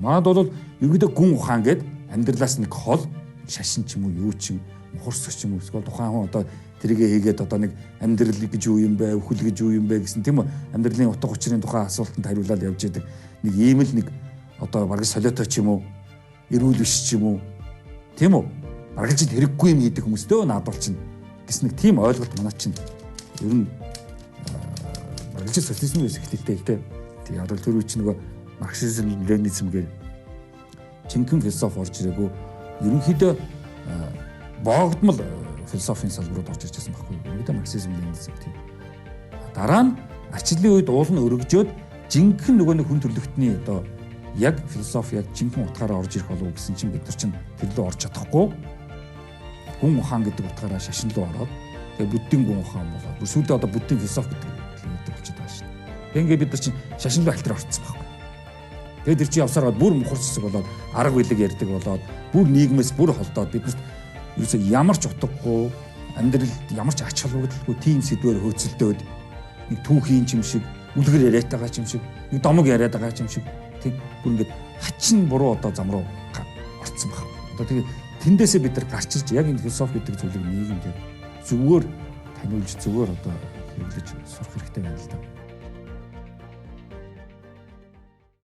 Манайд бол ерөөдөө гүн ухаан гэдэг амьдралаас нэг хол шашин ч юм уу юу ч юм мухарсах ч юм уу эсвэл тухайн хүн одоо тэрийгэ хийгээд одоо нэг амьдрал гэж юу юм бэ, өхөл гэж юу юм бэ гэсэн тийм үү амьдралын утга учирын тухай асуултанд хариулаад явж байдаг. Нэг ийм л нэг одоо бараг солиотой ч юм уу, эрүүл биш ч юм уу. Тийм үү? Бараг ч хэрэггүй юм хийдэг хүмүүстөө наадвал чинь гэсэн нэг тийм ойлголт манай чинь ер нь бараг ч социализм үс ихтэй л дээ. Тэгээ одоо тэр үе чинь нөгөө марксизм, ленинизм гэх жинхэнэ философи орж ирээгүй. Ерөнхийдөө боогдмол философийн салбарууд орж ирж байсан байхгүй юу? Ерөнхийдөө марксизм, ленинизм тийм. Дараа нь арчлалын үед уул нь өргөжөөд жинхэнэ нөгөө нэг хүн төрлөختний одоо яг философи яг жинхэнэ утгаараа орж ирэх болов уу гэсэн чинь бид нар чинь тэр лөө орж чадахгүй. Гүн ухаан гэдэг утгаараа шашин руу ороод тэгээ буддийн гүн ухаан болоод бүр сүүлдээ одоо буддийн философи гэдэг болчиход байгаа шин. Тэгээ ингээд бид нар чинь шашин руу альтер орцсон байхгүй. Тэгээд тэр чинь явсараад бүр мухарцсаг болоод арга билег ярьдаг болоод бүр нийгмээс бүр холдоод биднэрт ерөөсөө ямар ч утгагүй амьдралд ямар ч ач холбогдолгүй тийм сэдвээр хөөцөлдөөд нэг түүхийн юм шиг үлгэр яриад байгаа юм шиг нэг домог яриад байгаа юм шиг тэг бүр ингээд хачин буруу одоо зам руу орцсон баг. Одоо тэгээд тэндээсээ бид нар гарч ирж яг энэ философи гэдэг зүйлийг нийгэмд зүгээр таниулж зүгээр одоо хэрэглэж сурах хэрэгтэй байна л да.